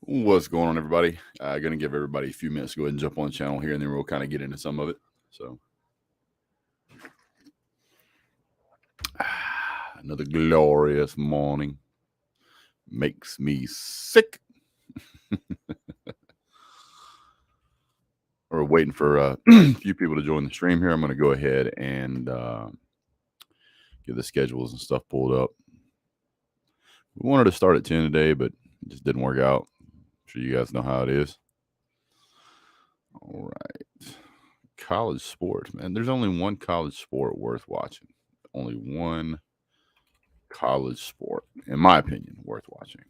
What's going on, everybody? Going to give everybody a few minutes to go ahead and jump on the channel here, and then we'll kind of get into some of it. So, another glorious morning makes me sick. We're waiting for a few people to join the stream here. I'm going to go ahead and get the schedules and stuff pulled up. We wanted to start at 10 today, but it just didn't work out. I'm sure you guys know how it is. All right. College sports, man. There's only one college sport worth watching. Only one college sport, in my opinion, worth watching.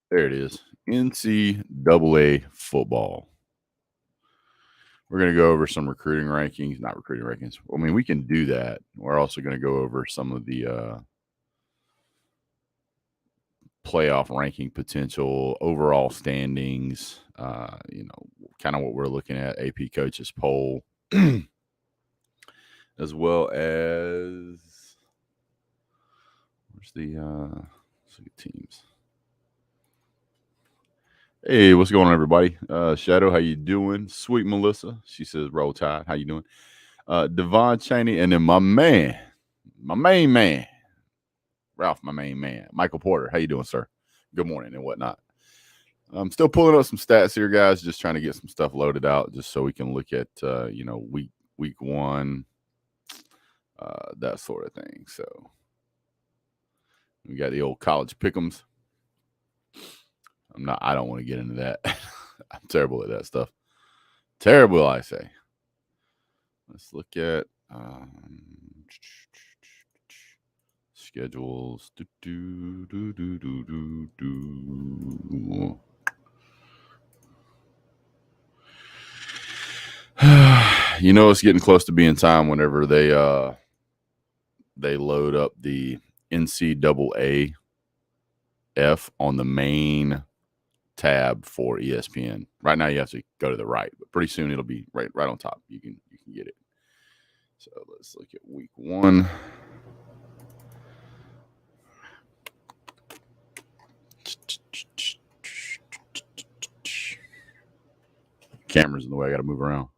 There it is. NCAA football. We're going to go over some recruiting rankings, not recruiting rankings. I mean, we can do that. We're also going to go over some of the playoff ranking potential, overall standings, kind of what we're looking at, AP coaches poll, as well as where's the let's look at teams. Hey, what's going on, everybody? Shadow, how you doing? Sweet Melissa, she says, roll tide. How you doing? Devon Cheney, and then my main man, Ralph, my main man, Michael Porter. How you doing, sir? Good morning and whatnot. I'm still pulling up some stats here, guys. Just trying to get some stuff loaded out, just so we can look at week one, that sort of thing. So we got the old college pick'ems. I don't want to get into that. I'm terrible at that stuff. Terrible, I say. Let's look at schedules. It's getting close to being time whenever they load up the NCAA F on the main tab for ESPN. Right now you have to go to the right, but pretty soon it'll be right on top. You can get it. So let's look at week one. Camera's in the way. I got to move around.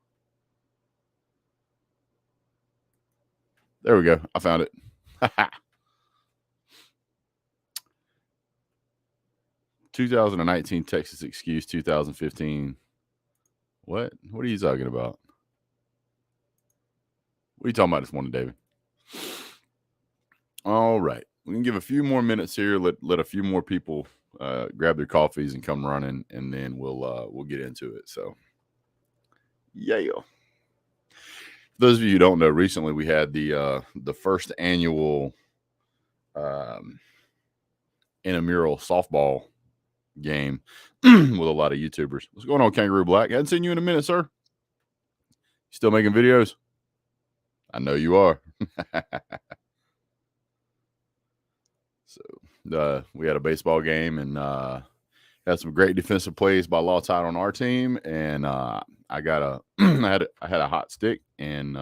There we go. I found it. 2019 Texas excuse, 2015. What are you talking about? What are you talking about this morning, David? All right. We can give a few more minutes here. Let a few more people grab their coffees and come running, and then we'll get into it. So, yeah. For those of you who don't know, recently we had the first annual intramural softball game with a lot of YouTubers. What's going on, Kangaroo Black? Hadn't seen you in a minute, sir. Still making videos? I know you are. So we had a baseball game and had some great defensive plays by Law Tide on our team, and I got I had a hot stick and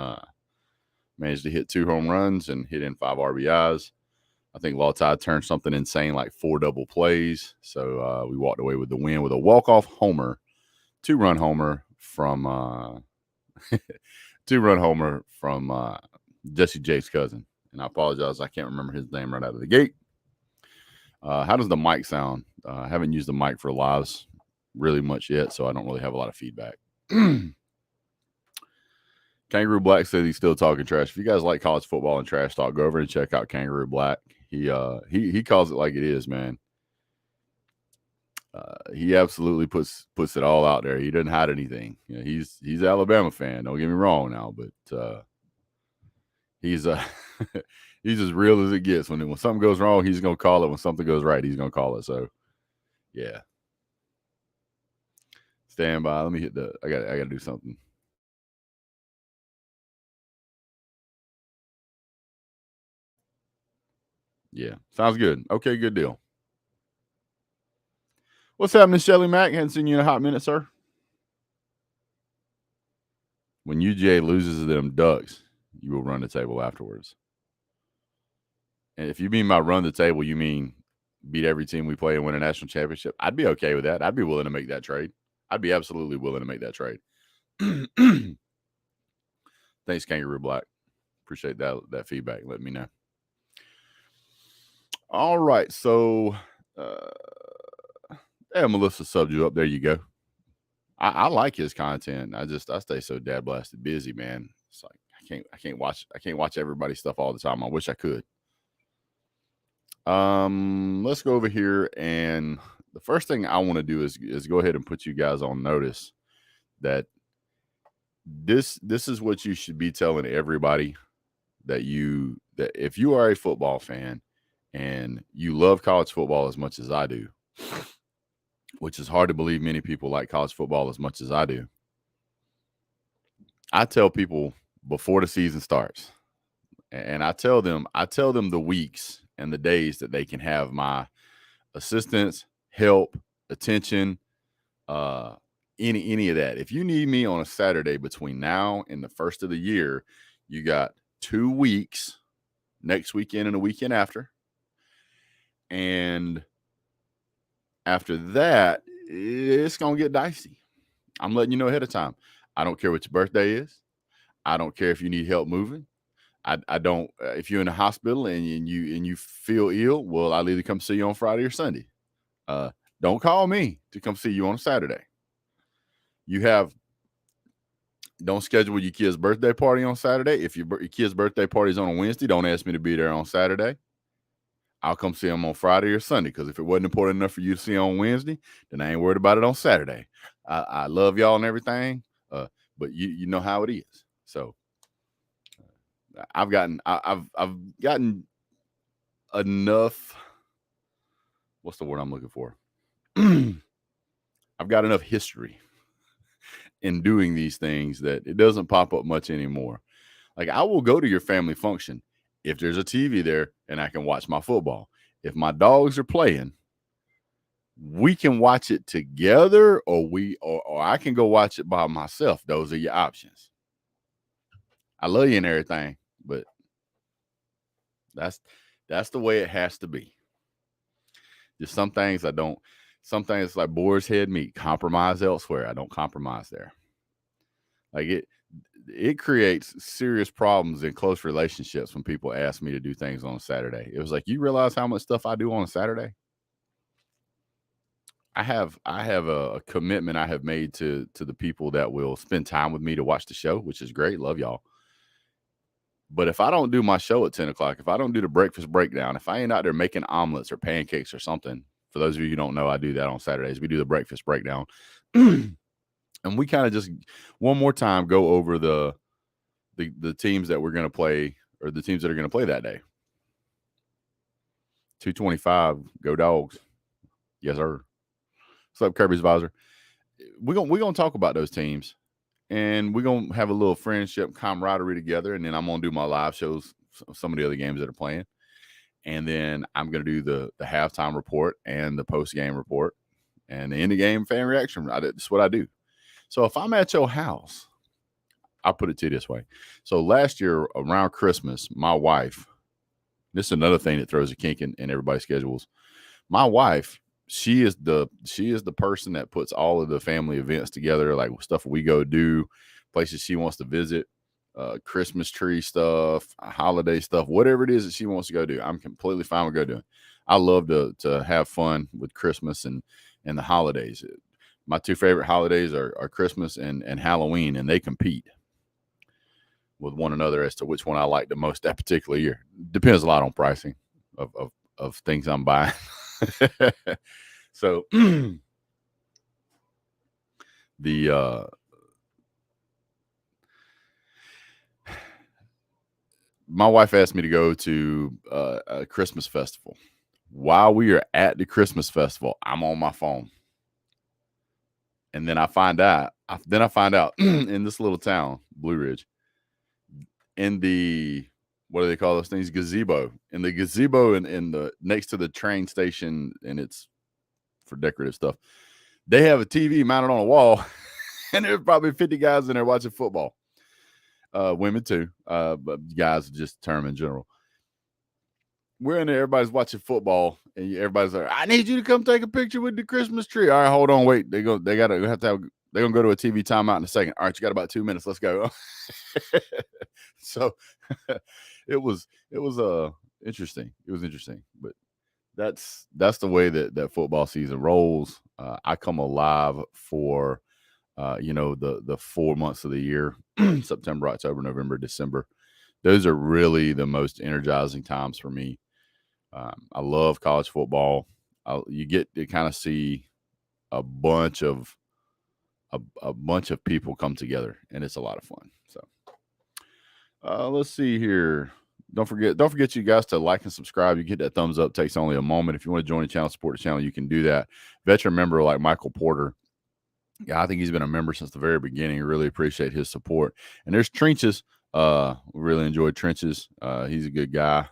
managed to hit 2 home runs and hit in 5 RBIs. I think Law Tide turned something insane like 4 double plays. So we walked away with the win with a walk-off homer, 2-run homer from 2-run homer from Jesse Jake's cousin. And I apologize, I can't remember his name right out of the gate. How does the mic sound? I haven't used the mic for lives really much yet, so I don't really have a lot of feedback. Kangaroo Black says he's still talking trash. If you guys like college football and trash talk, go over and check out Kangaroo Black. He calls it like it is, man. He absolutely puts it all out there. He doesn't hide anything. He's an Alabama fan. Don't get me wrong now, but he's he's as real as it gets. When something goes wrong, he's gonna call it. When something goes right, he's gonna call it. So, yeah. Stand by. Let me hit I got to do something. Yeah, sounds good. Okay, good deal. What's happening, Shelly Mack? Hadn't seen you in a hot minute, sir. When UGA loses to them Ducks, you will run the table afterwards. And if you mean by run the table, you mean beat every team we play and win a national championship, I'd be okay with that. I'd be willing to make that trade. I'd be absolutely willing to make that trade. Thanks, Kangaroo Black. Appreciate that feedback. Let me know. All right, so Melissa subbed you up. There you go. I like his content. I stay so dad blasted busy, man. It's like I can't watch everybody's stuff all the time. I wish I could. Let's go over here, and the first thing I want to do is go ahead and put you guys on notice that this is what you should be telling everybody, that if you are a football fan and you love college football as much as I do, which is hard to believe many people like college football as much as I do. I tell people before the season starts, and I tell them the weeks and the days that they can have my assistance, help, attention, any of that. If you need me on a Saturday between now and the first of the year, you got 2 weeks, next weekend and the weekend after. And after that, it's going to get dicey. I'm letting you know ahead of time. I don't care what your birthday is. I don't care if you need help moving. I don't. If you're in the hospital and you feel ill, well, I'll either come see you on Friday or Sunday. Don't call me to come see you on a Saturday. Don't schedule your kid's birthday party on Saturday. If your kid's birthday party is on a Wednesday, don't ask me to be there on Saturday. I'll come see them on Friday or Sunday, because if it wasn't important enough for you to see on Wednesday, then I ain't worried about it on Saturday. I love y'all and everything, but you know how it is. So I've gotten enough. What's the word I'm looking for? I've got enough history in doing these things that it doesn't pop up much anymore. Like, I will go to your family function if there's a TV there and I can watch my football. If my dogs are playing, we can watch it together, or I can go watch it by myself. Those are your options. I love you and everything, but that's the way it has to be. Just some things like boar's head meat, compromise elsewhere. I don't compromise there. Like, it creates serious problems in close relationships when people ask me to do things on a Saturday. It was like, you realize how much stuff I do on a Saturday? I have a commitment I have made to the people that will spend time with me to watch the show, which is great. Love y'all. But if I don't do my show at 10 o'clock, if I don't do the breakfast breakdown, if I ain't out there making omelets or pancakes or something, for those of you who don't know, I do that on Saturdays. We do the breakfast breakdown. And we kind of just one more time go over the teams that we're going to play, or the teams that are going to play that day. 225, go Dogs. Yes, sir. What's up, Kirby's Advisor? We're gonna talk about those teams, and we're going to have a little friendship camaraderie together, and then I'm going to do my live shows, some of the other games that are playing. And then I'm going to do the halftime report and the post-game report and the end-of-game fan reaction. That's what I do. So if I'm at your house, I'll put it to you this way. So last year around Christmas, my wife, this is another thing that throws a kink in everybody's schedules. My wife, she is the person that puts all of the family events together, like stuff we go do, places she wants to visit, Christmas tree stuff, holiday stuff, whatever it is that she wants to go do. I'm completely fine with go doing. I love to have fun with Christmas and the holidays. My 2 favorite holidays are Christmas and Halloween, and they compete with one another as to which one I like the most that particular year. Depends a lot on pricing of things I'm buying. So my wife asked me to go to a Christmas festival. While we are at the Christmas festival, I'm on my phone. And then I find out in this little town, Blue Ridge, in the, what do they call those things? Gazebo. In the gazebo in the next to the train station, and it's for decorative stuff, they have a TV mounted on a wall, and there's probably 50 guys in there watching football. Women too, but guys, just term in general. we're in there, everybody's watching football, and everybody's like, I need you to come take a picture with the Christmas tree. All right, hold on, wait. They're gonna go to a TV timeout in a second. All right, you got about 2 minutes. Let's go. So it was interesting. It was interesting. But that's the way that football season rolls. I come alive for the 4 months of the year, September, October, November, December. Those are really the most energizing times for me. I love college football. You get to kind of see a bunch of people come together, and it's a lot of fun. So let's see here. Don't forget you guys to like and subscribe. You get that thumbs up. It takes only a moment. If you want to join the channel, support the channel, you can do that. Veteran member like Michael Porter. Yeah, I think he's been a member since the very beginning. Really appreciate his support. And there's Trenches. We really enjoyed Trenches. He's a good guy.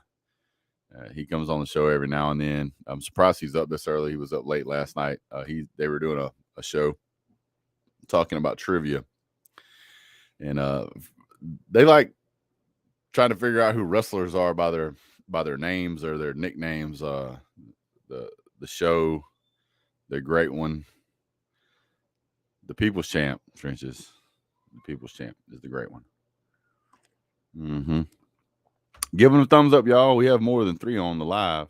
He comes on the show every now and then. I'm surprised he's up this early. He was up late last night. They were doing a show talking about trivia, and they like trying to figure out who wrestlers are by their names or their nicknames. The show, the great one, the People's Champ, Trenches. The People's Champ is the great one. Mm-hmm. Give them a thumbs up, y'all. We have more than 3 on the live.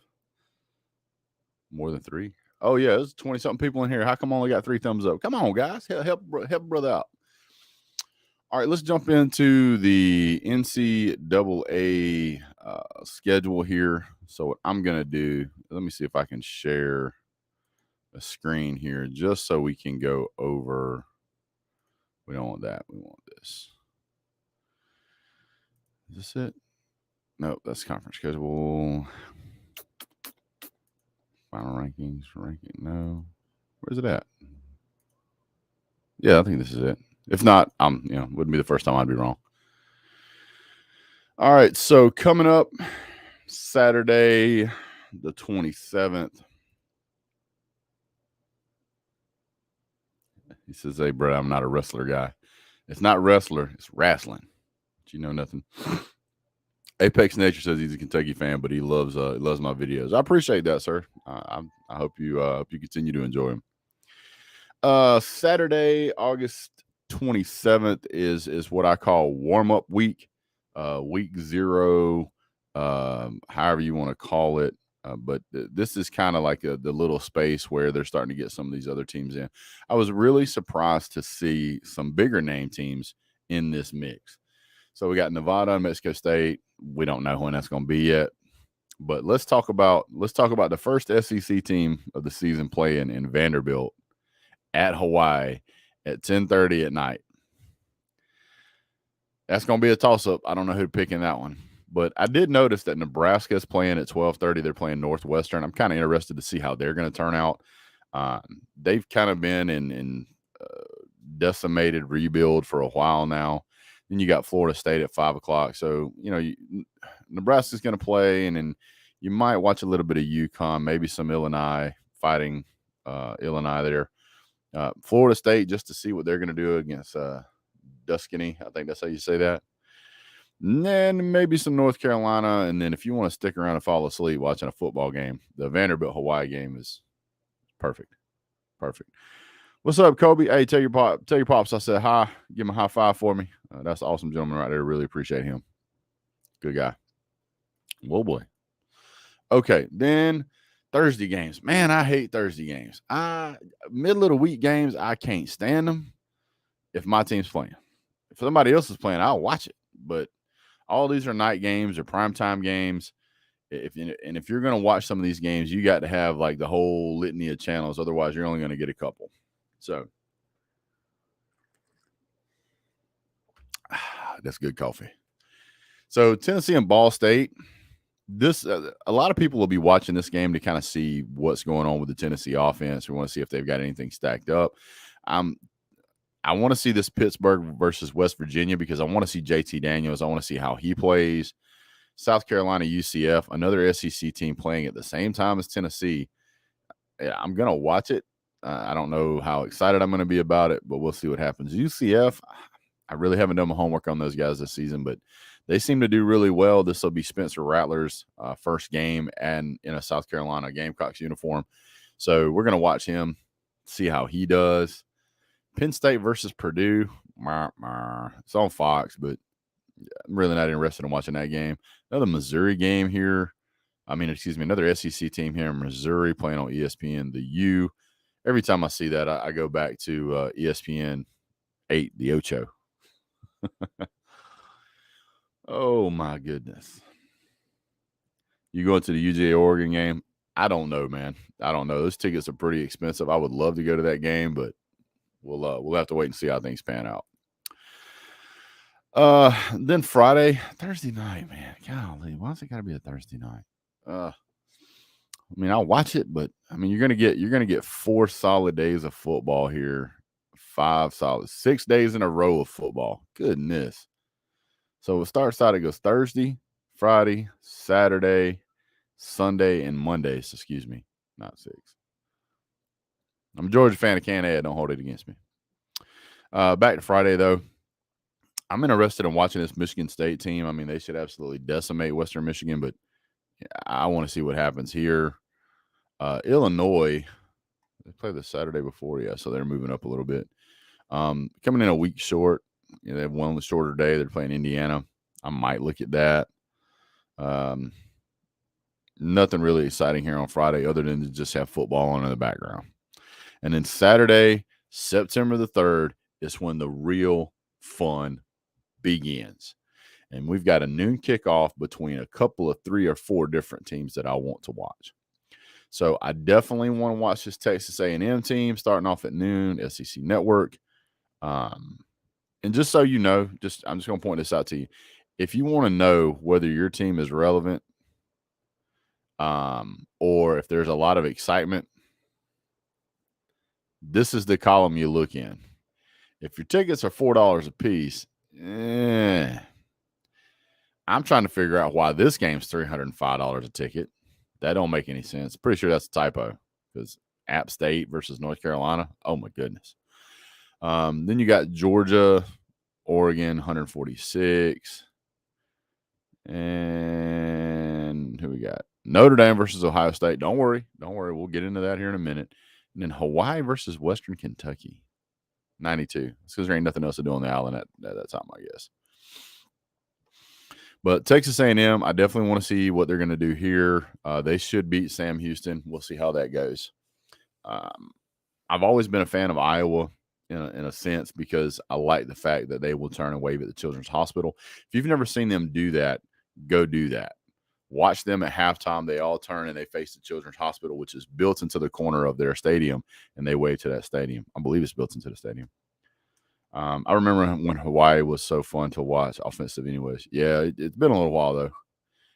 More than 3? Oh, yeah, there's 20-something people in here. How come I only got 3 thumbs up? Come on, guys. Help brother out. All right, let's jump into the NCAA schedule here. So what I'm going to do, let me see if I can share a screen here just so we can go over. We don't want that. We want this. Is this it? No, that's conference schedule. Final rankings. No. Where's it at? Yeah, I think this is it. If not, wouldn't be the first time I'd be wrong. All right, so coming up Saturday, the 27th. He says, "Hey, bro, I'm not a wrestler guy." It's not wrestler, it's wrestling. But you know nothing. Apex Nature says he's a Kentucky fan, but he loves my videos. I appreciate that, sir. I hope you continue to enjoy them. Saturday, August 27th is what I call warm-up week, week 0, however you want to call it. But this is kind of like the little space where they're starting to get some of these other teams in. I was really surprised to see some bigger name teams in this mix. So we got Nevada and Mexico State. We don't know when that's going to be yet. But let's talk about the first SEC team of the season playing in Vanderbilt at Hawaii at 10:30 at night. That's going to be a toss-up. I don't know who to pick in that one. But I did notice that Nebraska is playing at 12:30. They're playing Northwestern. I'm kind of interested to see how they're going to turn out. They've kind of been in decimated rebuild for a while now. Then you got Florida State at 5 o'clock. So, Nebraska's going to play, and then you might watch a little bit of UConn, maybe some Illinois fighting Illinois there. Florida State, just to see what they're going to do against Duskeny. I think that's how you say that. And then maybe some North Carolina. And then if you want to stick around and fall asleep watching a football game, the Vanderbilt-Hawaii game is perfect. Perfect. What's up, Kobe? Hey, tell your pops I said hi. Give him a high five for me. That's an awesome gentleman right there. Really appreciate him. Good guy. Whoa, boy. Okay, then Thursday games. Man, I hate Thursday games. Middle of the week games, I can't stand them if my team's playing. If somebody else is playing, I'll watch it. But all these are night games or primetime games. If you're going to watch some of these games, you got to have like the whole litany of channels. Otherwise, you're only going to get a couple. So that's good coffee. So Tennessee and Ball State. This a lot of people will be watching this game to kind of see what's going on with the Tennessee offense. We want to see if they've got anything stacked up. I want to see this Pittsburgh versus West Virginia because I want to see JT Daniels. I want to see how he plays. South Carolina, UCF, another SEC team playing at the same time as Tennessee. I'm going to watch it. I don't know how excited I'm going to be about it, but we'll see what happens. UCF, I really haven't done my homework on those guys this season, but they seem to do really well. This will be Spencer Rattler's first game and in a South Carolina Gamecocks uniform. So we're going to watch him, see how he does. Penn State versus Purdue. It's on Fox, but I'm really not interested in watching that game. Another Missouri game here. Another SEC team here in Missouri playing on ESPN, the U. Every time I see that, I go back to ESPN 8, the Ocho. Oh, my goodness. You going to the UGA Oregon game? I don't know, man. I don't know. Those tickets are pretty expensive. I would love to go to that game, but we'll have to wait and see how things pan out. Then Thursday night, man. Golly, why's it got to be a Thursday night? I'll watch it, but you're gonna get 4 solid days of football here. 6 days in a row of football. Goodness. So it starts out. It goes Thursday, Friday, Saturday, Sunday, and Monday. So excuse me, not 6. I'm a Georgia fan. I can't add. Don't hold it against me. Back to Friday though. I'm interested in watching this Michigan State team. They should absolutely decimate Western Michigan, but I want to see what happens here. Illinois, they play the Saturday before, so they're moving up a little bit. Coming in a week short. They have one shorter day. They're playing Indiana. I might look at that. Nothing really exciting here on Friday other than to just have football on in the background. And then Saturday, September the 3rd, is when the real fun begins. And we've got a noon kickoff between a couple of 3 or 4 different teams that I want to watch. So I definitely want to watch this Texas A&M team starting off at noon, SEC Network. And just so you know, I'm just going to point this out to you. If you want to know whether your team is relevant or if there's a lot of excitement, this is the column you look in. If your tickets are $4 a piece, I'm trying to figure out why this game's $305 a ticket. That don't make any sense. Pretty sure that's a typo because App State versus North Carolina. Oh, my goodness. Then you got Georgia, Oregon, 146. And who we got? Notre Dame versus Ohio State. Don't worry. We'll get into that here in a minute. And then Hawaii versus Western Kentucky, 92. It's because there ain't nothing else to do on the island at that time, I guess. But Texas A&M, I definitely want to see what they're going to do here. They should beat Sam Houston. We'll see how that goes. I've always been a fan of Iowa in a sense because I like the fact that they will turn and wave at the Children's Hospital. If you've never seen them do that, go do that. Watch them at halftime. They all turn and they face the Children's Hospital, which is built into the corner of their stadium, and they wave to that stadium. I believe it's built into the stadium. I remember when Hawaii was so fun to watch offensive anyways. Yeah, it's been a little while, though.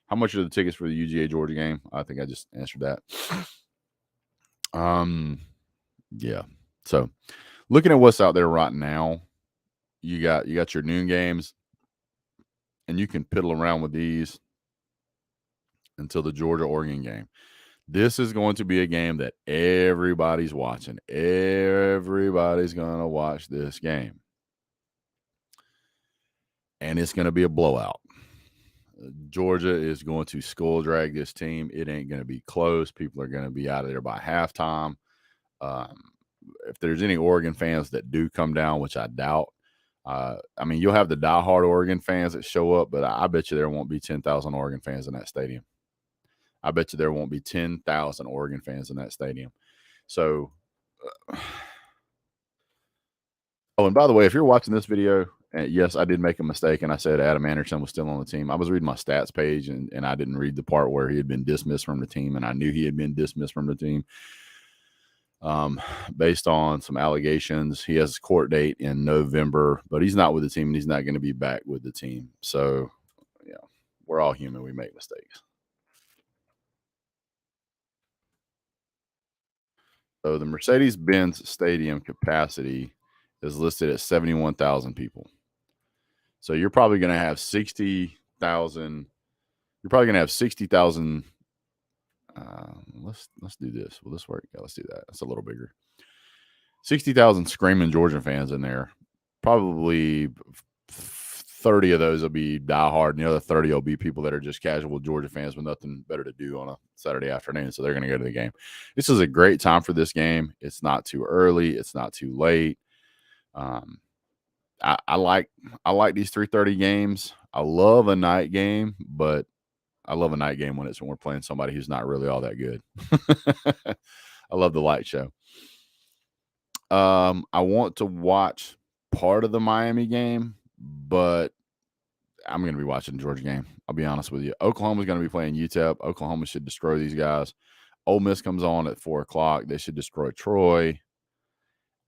How much are the tickets for the UGA Georgia game? I think I just answered that. Yeah. So looking at what's out there right now, you got your noon games, and you can piddle around with these until the Georgia-Oregon game. This is going to be a game that everybody's watching. Everybody's going to watch this game. And it's going to be a blowout. Georgia is going to skull drag this team. It ain't going to be close. People are going to be out of there by halftime. If there's any Oregon fans that do come down, which I doubt, you'll have the diehard Oregon fans that show up, but I bet you there won't be 10,000 Oregon fans in that stadium. I bet you there won't be 10,000 Oregon fans in that stadium. So, and by the way, if you're watching this video, yes, I did make a mistake, and I said Adam Anderson was still on the team. I was reading my stats page, and I didn't read the part where he had been dismissed from the team, and I knew he had been dismissed from the team based on some allegations. He has a court date in November, but he's not with the team, and he's not going to be back with the team. So, yeah, we're all human. We make mistakes. So the Mercedes-Benz Stadium capacity is listed at 71,000 people. So you're probably going to have 60,000. You're probably going to have 60,000. Let's do this. Will this work? Yeah, let's do that. That's a little bigger. 60,000 screaming Georgia fans in there. Probably 30 of those will be diehard, and the other 30 will be people that are just casual Georgia fans with nothing better to do on a Saturday afternoon. So they're going to go to the game. This is a great time for this game. It's not too early. It's not too late. I like these 3:30 games. I love a night game, but I love a night game when we're playing somebody who's not really all that good. I love the light show. I want to watch part of the Miami game, but I'm going to be watching the Georgia game. I'll be honest with you. Oklahoma's going to be playing UTEP. Oklahoma should destroy these guys. Ole Miss comes on at 4 o'clock. They should destroy Troy.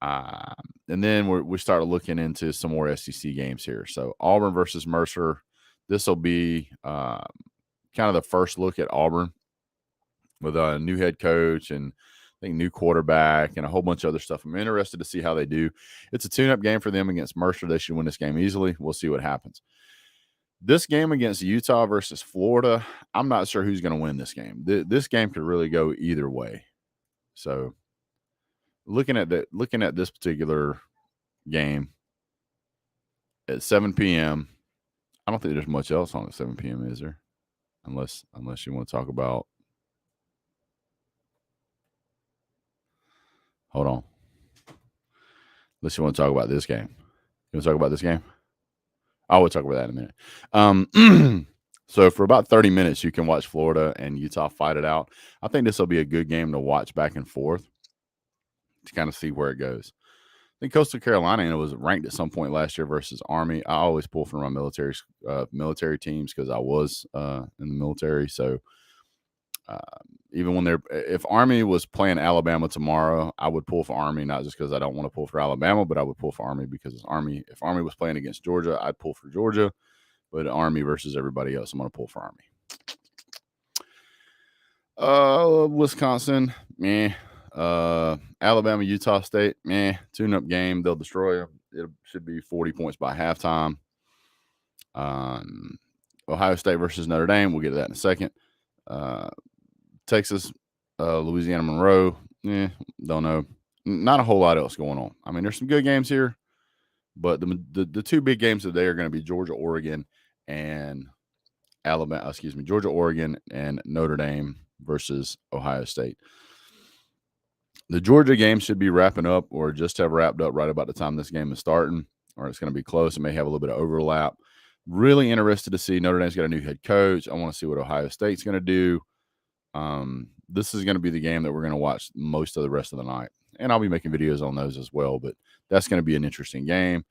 And then we start looking into some more SEC games here. So Auburn versus Mercer. This will be kind of the first look at Auburn with a new head coach and I think new quarterback and a whole bunch of other stuff. I'm interested to see how they do. It's a tune-up game for them against Mercer. They should win this game easily. We'll see what happens. This game against Utah versus Florida, I'm not sure who's going to win this game. This game could really go either way. So looking at this particular game at 7 p.m., I don't think there's much else on at 7 p.m., is there? Unless you want to talk about. Hold on. Unless you want to talk about this game. You want to talk about this game? I will talk about that in a minute. So for about 30 minutes, you can watch Florida and Utah fight it out. I think this will be a good game to watch back and forth to kind of see where it goes. I think Coastal Carolina was ranked at some point last year versus Army. I always pull from my military teams because I was in the military. So even when if Army was playing Alabama tomorrow, I would pull for Army, not just because I don't want to pull for Alabama, but I would pull for Army because it's Army. If Army was playing against Georgia, I'd pull for Georgia. But Army versus everybody else, I'm going to pull for Army. Wisconsin, meh. Alabama, Utah State, meh. Tune-up game. They'll destroy them. It should be 40 points by halftime. Ohio State versus Notre Dame. We'll get to that in a second. Texas, Louisiana Monroe. Don't know. Not a whole lot else going on. I mean, there's some good games here, but the two big games today are going to be Georgia, Oregon, and Georgia, Oregon, and Notre Dame versus Ohio State. The Georgia game should be wrapping up or just have wrapped up right about the time this game is starting, or it's going to be close. It may have a little bit of overlap. Really interested to see Notre Dame's got a new head coach. I want to see what Ohio State's going to do. This is going to be the game that we're going to watch most of the rest of the night. And I'll be making videos on those as well, but that's going to be an interesting game.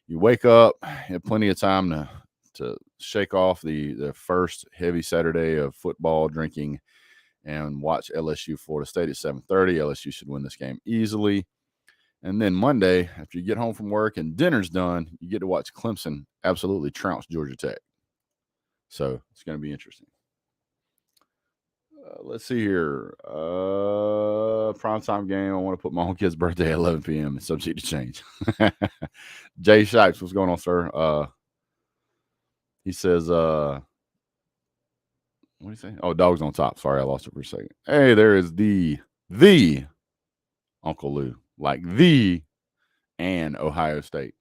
You wake up, have plenty of time to shake off the first heavy Saturday of football drinking and watch LSU Florida State at 7:30. LSU should win this game easily. And then Monday, after you get home from work and dinner's done, you get to watch Clemson absolutely trounce Georgia Tech. So it's going to be interesting. Let's see here. Primetime game. I want to put my own kid's birthday at 11 p.m. It's subject to change. Jay Shipes, what's going on, sir? He says, what do you say? Oh, dog's on top. Sorry, I lost it for a second. Hey, there is the Uncle Lou, like the and Ohio State.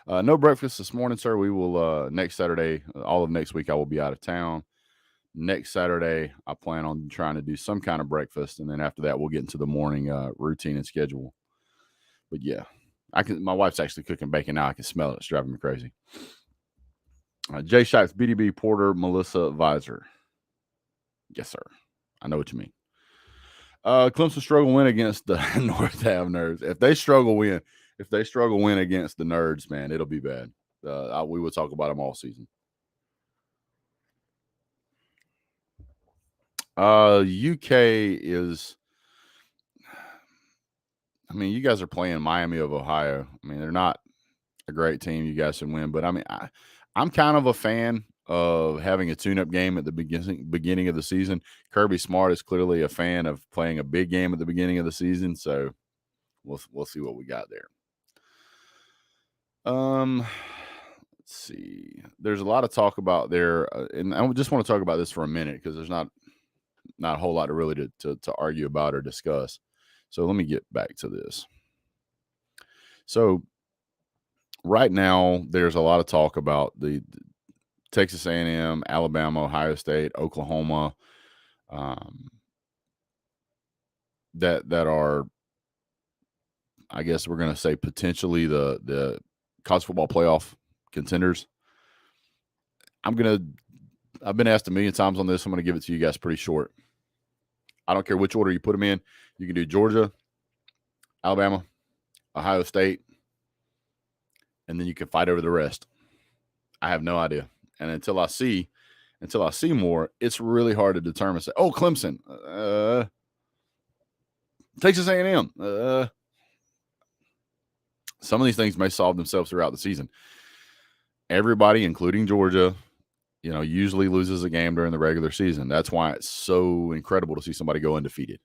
No breakfast this morning, sir. We will next Saturday, all of next week, I will be out of town. Next Saturday, I plan on trying to do some kind of breakfast, and then after that, we'll get into the morning routine and schedule. But yeah, my wife's actually cooking bacon now. I can smell it. It's driving me crazy. Jay Shipes, BDB Porter, Melissa Visor. Yes, sir. I know what you mean. Clemson struggle win against the North Ave Nerds. If they struggle win against the Nerds, man, it'll be bad. We will talk about them all season. UK is, I mean, you guys are playing Miami of Ohio. I mean, they're not a great team. You guys should win, but I mean, I'm kind of a fan of having a tune-up game at the beginning of the season. Kirby Smart is clearly a fan of playing a big game at the beginning of the season, so we'll see what we got there. Let's see. There's a lot of talk about there, and I just want to talk about this for a minute because there's not a whole lot really to argue about or discuss. So let me get back to this. So right now there's a lot of talk about the Texas A&M, Alabama, Ohio State, Oklahoma, that are, I guess we're going to say, potentially the college football playoff contenders. I've been asked a million times on this. I'm going to give it to you guys pretty short. I don't care which order you put them in. You can do Georgia, Alabama, Ohio State, and then you can fight over the rest. I have no idea. And until I see more, it's really hard to determine. Say, oh, Clemson, Texas A&M. Some of these things may solve themselves throughout the season. Everybody, including Georgia, usually loses a game during the regular season. That's why it's so incredible to see somebody go undefeated.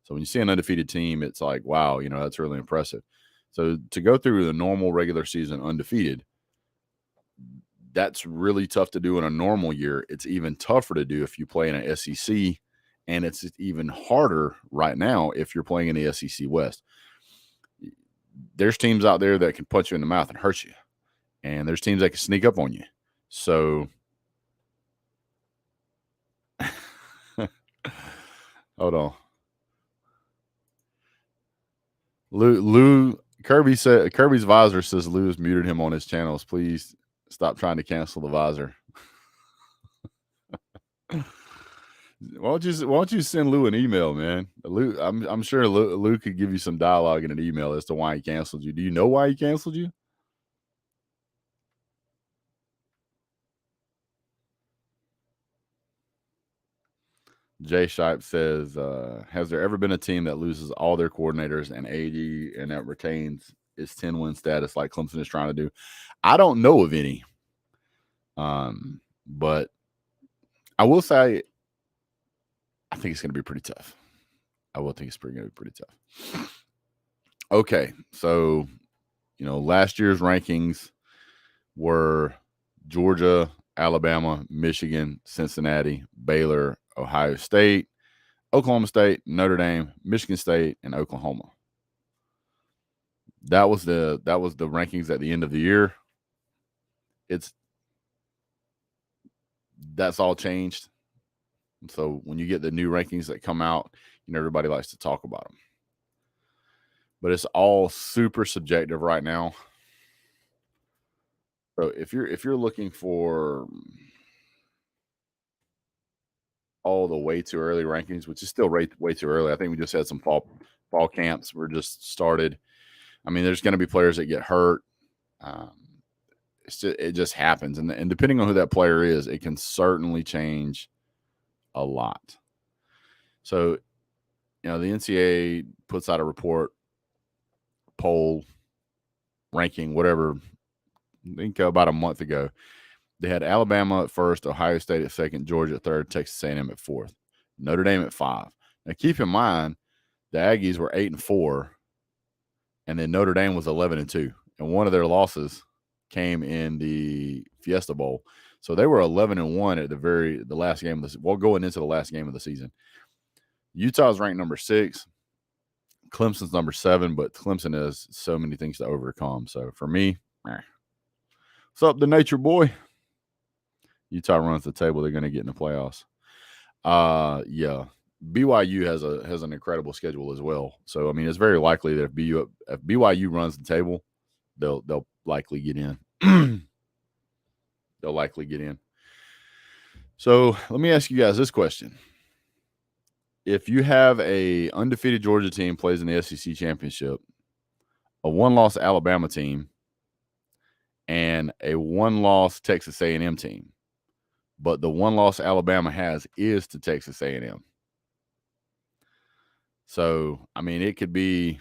So when you see an undefeated team, it's like, wow, that's really impressive. So to go through the normal regular season undefeated, that's really tough to do in a normal year. It's even tougher to do if you play in an SEC, and it's even harder right now if you're playing in the SEC West. There's teams out there that can punch you in the mouth and hurt you, and there's teams that can sneak up on you. So hold on. Lou Kirby's visor says Lou has muted him on his channels. Please stop trying to cancel the visor. Why don't you send Lou an email, man? Lou, I'm sure Lou could give you some dialogue in an email as to why he canceled you. Do you know why he canceled you? Jay Shipe says, has there ever been a team that loses all their coordinators and AD and that retains its 10-win status like Clemson is trying to do? I don't know of any. But I will say I think it's going to be pretty tough. I will think it's going to be pretty tough. Okay, so, last year's rankings were Georgia, Alabama, Michigan, Cincinnati, Baylor, Ohio State, Oklahoma State, Notre Dame, Michigan State, and Oklahoma. That was the rankings at the end of the year. That's all changed. So when you get the new rankings that come out, everybody likes to talk about them. But it's all super subjective right now. So if you're looking for all the way too early rankings, which is still way too early. I think we just had some fall camps. We're just started. I mean, there's going to be players that get hurt. It just happens. And depending on who that player is, it can certainly change a lot. So, the NCAA puts out a report, poll, ranking, whatever, I think about a month ago. They had Alabama at first, Ohio State at second, Georgia at third, Texas A&M at fourth, Notre Dame at 5. Now, keep in mind, the Aggies were 8-4, and then Notre Dame was 11-2, and one of their losses came in the Fiesta Bowl. So they were 11-1 at the last game of going into the last game of the season. Utah's ranked number 6. Clemson's number 7, but Clemson has so many things to overcome. So for me, what's up, the Nature Boy? Utah runs the table. They're going to get in the playoffs. Yeah. BYU has an incredible schedule as well. So, I mean, it's very likely that if BYU runs the table, they'll likely get in. They'll likely get in. So let me ask you guys this question. If you have a undefeated Georgia team plays in the SEC championship, a one-loss Alabama team, and a one-loss Texas A&M team, but the one loss Alabama has is to Texas A&M. So, I mean, it could be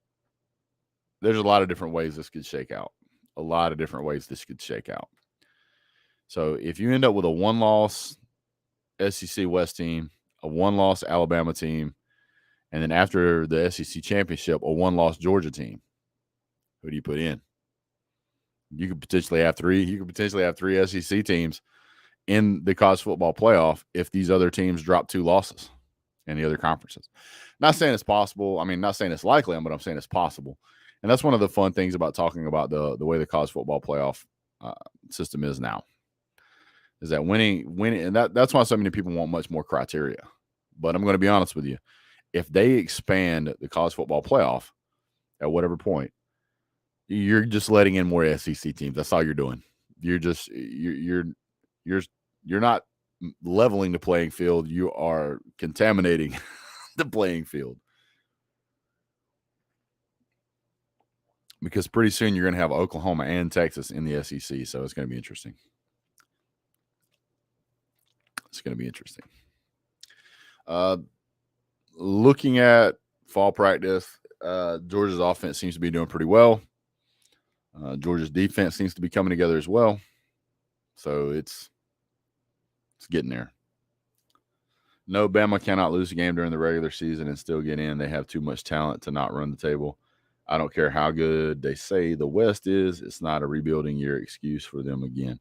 – there's a lot of different ways this could shake out. So, if you end up with a one-loss SEC West team, a one-loss Alabama team, and then after the SEC championship, a one-loss Georgia team, who do you put in? You could potentially have 3. You could potentially have 3 SEC teams in the college football playoff if these other teams drop 2 losses in the other conferences. Not saying it's possible. I mean, not saying it's likely, but I'm saying it's possible. And that's one of the fun things about talking about the way the college football playoff system is now, is that winning, and that's why so many people want much more criteria. But I'm going to be honest with you. If they expand the college football playoff at whatever point, you're just letting in more SEC teams. That's all you're doing. You're not leveling the playing field. You are contaminating the playing field, because pretty soon you're going to have Oklahoma and Texas in the SEC. So it's going to be interesting. It's going to be interesting. Looking at fall practice, Georgia's offense seems to be doing pretty well. Georgia's defense seems to be coming together as well. So it's getting there. No, Bama cannot lose a game during the regular season and still get in. They have too much talent to not run the table. I don't care how good they say the West is. It's not a rebuilding year excuse for them again.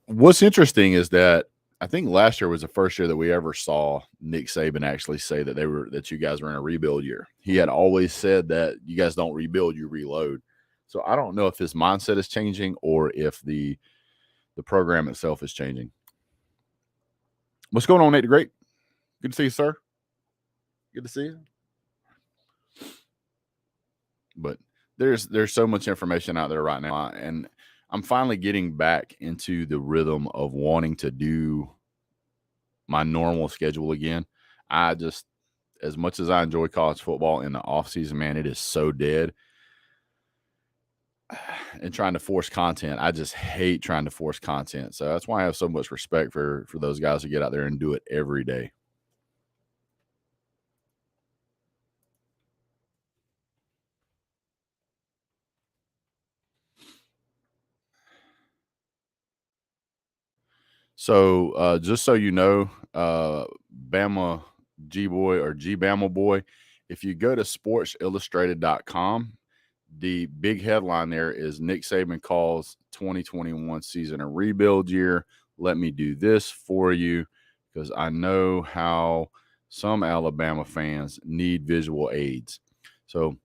What's interesting is that I think last year was the first year that we ever saw Nick Saban actually say that you guys were in a rebuild year. He had always said that you guys don't rebuild, you reload. So I don't know if his mindset is changing or if the program itself is changing. What's going on, Nate the Great? Good to see you, sir. Good to see you. But there's so much information out there right now, and I'm finally getting back into the rhythm of wanting to do my normal schedule again. I just, as much as I enjoy college football in the off season, man, it is so dead. And trying to force content, I just hate trying to force content. So that's why I have so much respect for those guys who get out there and do it every day. So just so you know, Bama G Boy or G Bama Boy, if you go to sportsillustrated.com, the big headline there is Nick Saban calls 2021 season a rebuild year. Let me do this for you because I know how some Alabama fans need visual aids. So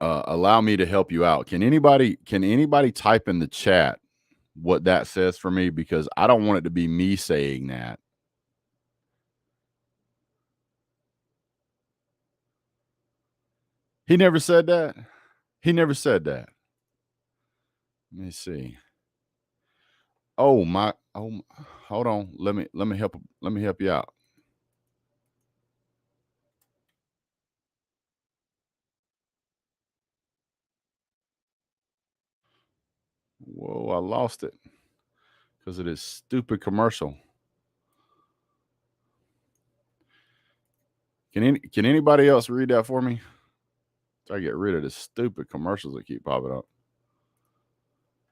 allow me to help you out. Can anybody type in the chat what that says for me? Because I don't want it to be me saying that. He never said that. He never said that. Let me see. Oh my! Oh, hold on. Let me help you out. Whoa! I lost it because of this stupid commercial. Can anybody else read that for me? So I get rid of the stupid commercials that keep popping up.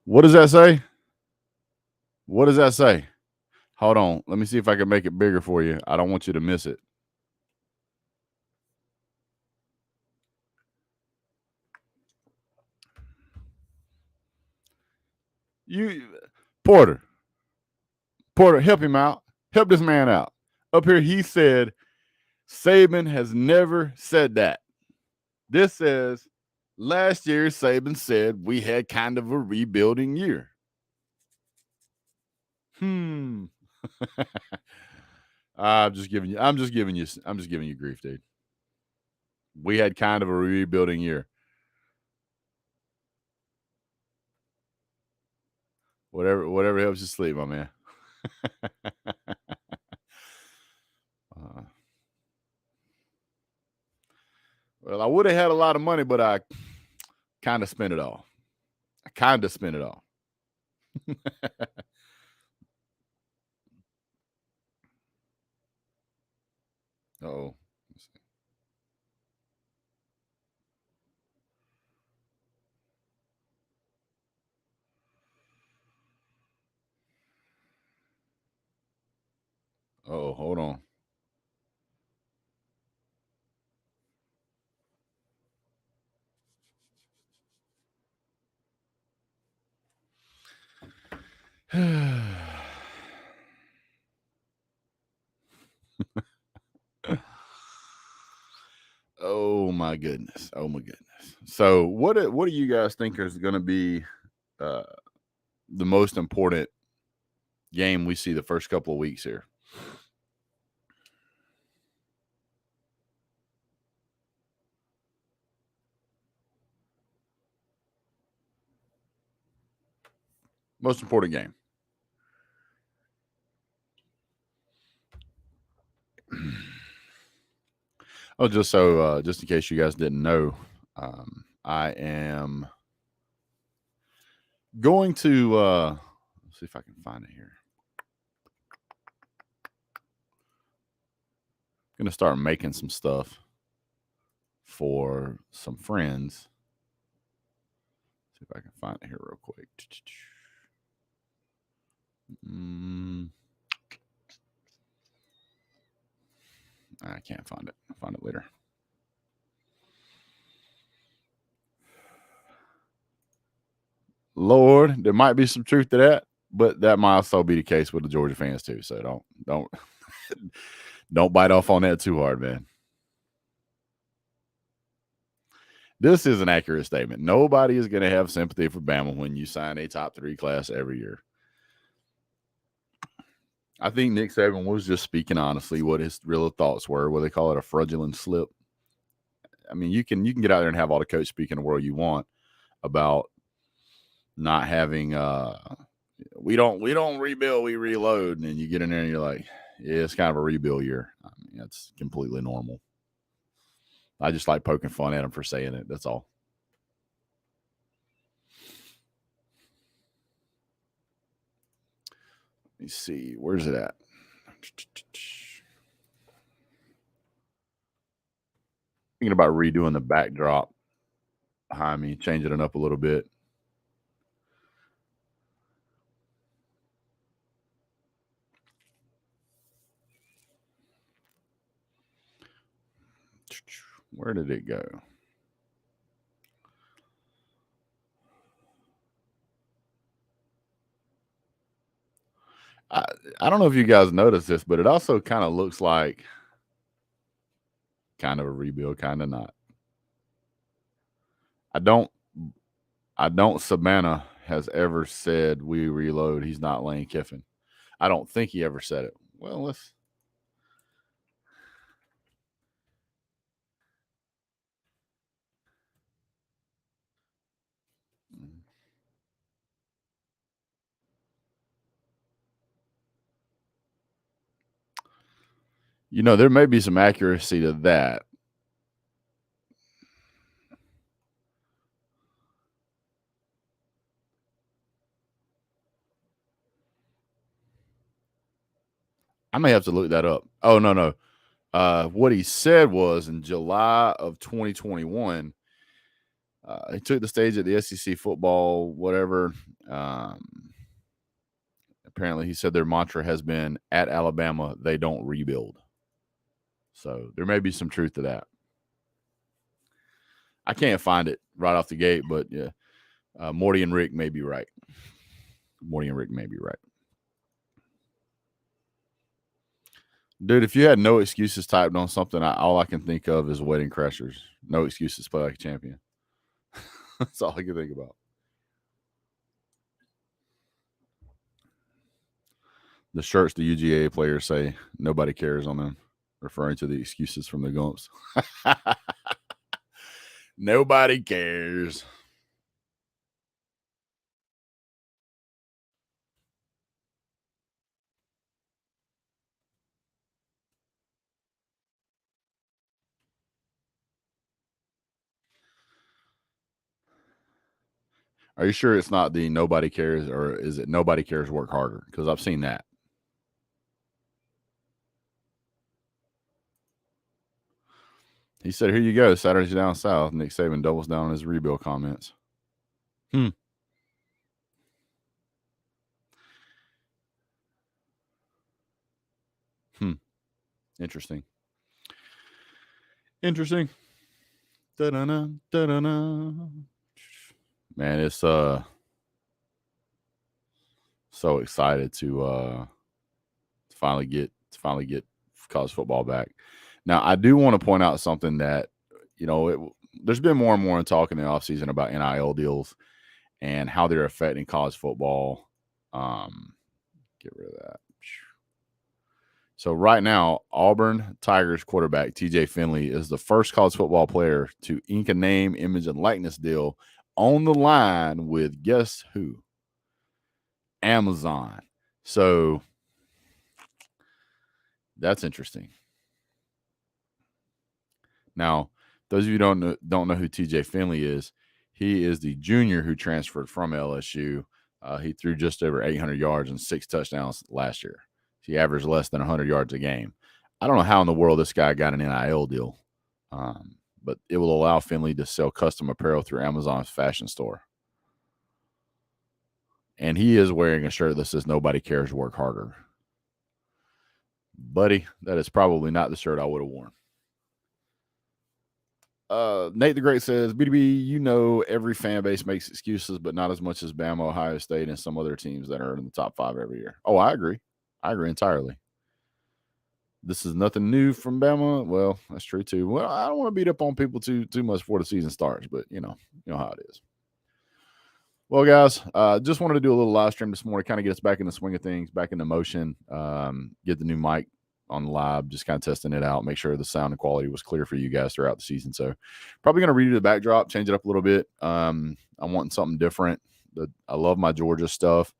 What does that say? What does that say? Hold on. Let me see if I can make it bigger for you. I don't want you to miss it. You, Porter, help him out. Help this man out. Up here, he said Saban has never said that. This says last year Saban said we had kind of a rebuilding year. I'm just giving you grief, dude. We had kind of a rebuilding year. Whatever helps you sleep, my man. Well, I would have had a lot of money, but I kind of spent it all. Oh. Oh, hold on. Oh my goodness. Oh my goodness. So what do you guys think is going to be the most important game we see the first couple of weeks here? Most important game. Oh, just in case you guys didn't know, I am going to let's see if I can find it here. I'm gonna start making some stuff for some friends. See if I can find it here real quick. I can't find it. I'll find it later. Lord, there might be some truth to that, but that might also be the case with the Georgia fans too. So don't don't bite off on that too hard, man. This is an accurate statement. Nobody is going to have sympathy for Bama when you sign a top 3 class every year. I think Nick Saban was just speaking honestly what his real thoughts were, what they call it a fraudulent slip. I mean, you can get out there and have all the coach speak in the world you want about not having we don't rebuild, we reload, and then you get in there and you're like, yeah, it's kind of a rebuild year. I mean, that's completely normal. I just like poking fun at him for saying it. That's all. Let me see. Where's it at? Thinking about redoing the backdrop behind me, changing it up a little bit. Where did it go? I don't know if you guys noticed this, but it also kind of looks like kind of a rebuild, kind of not. I don't Saban has ever said we reload. He's not Lane Kiffin. I don't think he ever said it. Well, let's. You know, there may be some accuracy to that. I may have to look that up. Oh, no. What he said was in July of 2021, he took the stage at the SEC football, whatever. Apparently, he said their mantra has been at Alabama, they don't rebuild. So there may be some truth to that. I can't find it right off the gate, but yeah, Morty and Rick may be right. Dude, if you had no excuses typed on something, all I can think of is Wedding Crashers. No excuses, play like a champion. That's all I can think about. The shirts the UGA players say nobody cares on them, referring to the excuses from the Gumps. Nobody cares. Are you sure it's not the nobody cares, or is it nobody cares work harder? Because I've seen that. He said, here you go, Saturday's down south. Nick Saban doubles down on his rebuild comments. Interesting. Da-da-na, da-da-na. Man, it's so excited to finally get college football back. Now, I do want to point out something that there's been more and more talk in the offseason about NIL deals and how they're affecting college football. Get rid of that. So right now, Auburn Tigers quarterback TJ Finley is the first college football player to ink a name, image, and likeness deal on the line with guess who? Amazon. So that's interesting. Now, those of you who don't know who TJ Finley is, he is the junior who transferred from LSU. He threw just over 800 yards and 6 touchdowns last year. He averaged less than 100 yards a game. I don't know how in the world this guy got an NIL deal, but it will allow Finley to sell custom apparel through Amazon's fashion store. And he is wearing a shirt that says "Nobody cares, work harder." Buddy, that is probably not the shirt I would have worn. Nate the Great says, BDB, every fan base makes excuses, but not as much as Bama, Ohio State, and some other teams that are in the top 5 every year. Oh, I agree. I agree entirely. This is nothing new from Bama. Well, that's true too. Well, I don't want to beat up on people too much before the season starts, but you know how it is. Well, guys, just wanted to do a little live stream this morning, kind of get us back in the swing of things, back into motion, get the new mic on the live, just kind of testing it out, make sure the sound and quality was clear for you guys throughout the season. So probably going to redo the backdrop, change it up a little bit. I'm wanting something different. I love my Georgia stuff,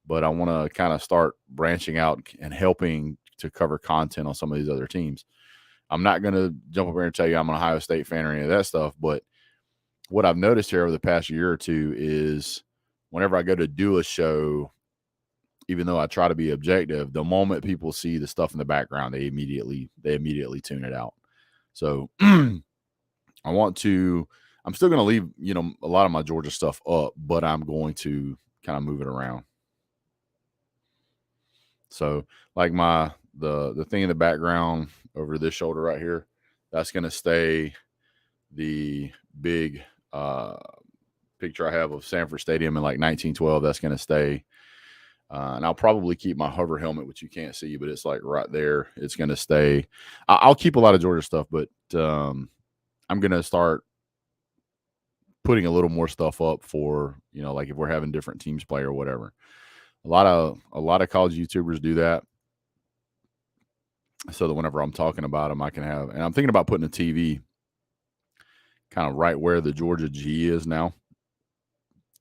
but I want to kind of start branching out and helping to cover content on some of these other teams. I'm not going to jump up here and tell you I'm an Ohio State fan or any of that stuff, but what I've noticed here over the past year or two is whenever I go to do a show, even though I try to be objective, the moment people see the stuff in the background, they immediately tune it out. So I'm still going to leave, a lot of my Georgia stuff up, but I'm going to kind of move it around. So like the thing in the background over this shoulder right here, that's going to stay. The big picture I have of Sanford Stadium in like 1912, that's going to stay. And I'll probably keep my hover helmet, which you can't see, but it's like right there. It's going to stay. I'll keep a lot of Georgia stuff, but I'm going to start putting a little more stuff up for, like if we're having different teams play or whatever. A lot of college YouTubers do that, so that whenever I'm talking about them, I can have. And I'm thinking about putting a TV kind of right where the Georgia G is now.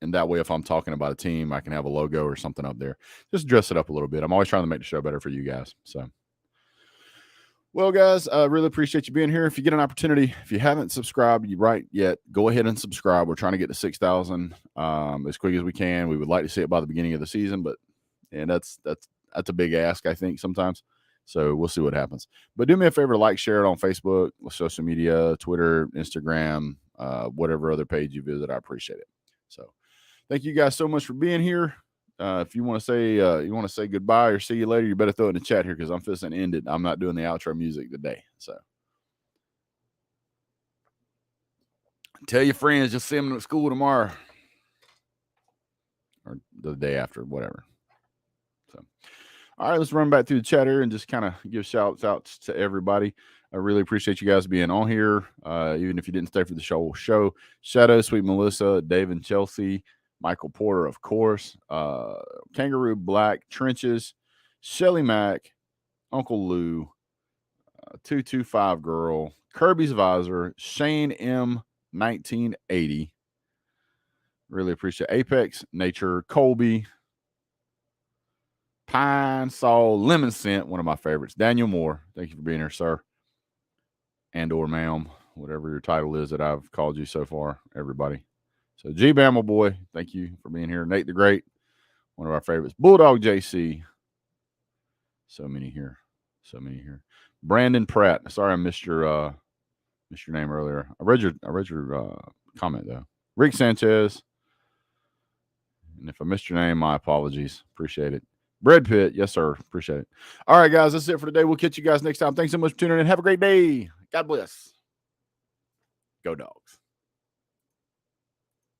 And that way, if I'm talking about a team, I can have a logo or something up there. Just dress it up a little bit. I'm always trying to make the show better for you guys. So, well, guys, I really appreciate you being here. If you get an opportunity, if you haven't subscribed yet, go ahead and subscribe. We're trying to get to 6,000 as quick as we can. We would like to see it by the beginning of the season, and that's a big ask, I think, sometimes. So we'll see what happens. But do me a favor, share it on Facebook, social media, Twitter, Instagram, whatever other page you visit. I appreciate it. So thank you guys so much for being here. If you want to say goodbye or see you later, you better throw it in the chat here because I'm fixing to end it. I'm not doing the outro music today. So tell your friends, just see them at school tomorrow or the day after, whatever. So. All right, let's run back through the chat here and just kind of give shouts out to everybody. I really appreciate you guys being on here, even if you didn't stay for the show. Shadow, Sweet Melissa, Dave and Chelsea, Michael Porter, of course, Kangaroo Black, Trenches, Shelly Mack, Uncle Lou, 225 Girl, Kirby's Visor, Shane M. 1980. Really appreciate Apex, Nature, Colby, Pine Sol, Lemon Scent, one of my favorites. Daniel Moore, thank you for being here, sir. And or ma'am, whatever your title is that I've called you so far, everybody. So G Bama Boy, thank you for being here. Nate the Great, one of our favorites. Bulldog JC. So many here. Brandon Pratt. Sorry I missed your name earlier. I read your comment though. Rick Sanchez. And if I missed your name, my apologies. Appreciate it. Bread Pit. Yes, sir. Appreciate it. All right, guys. That's it for today. We'll catch you guys next time. Thanks so much for tuning in. Have a great day. God bless. Go Dogs.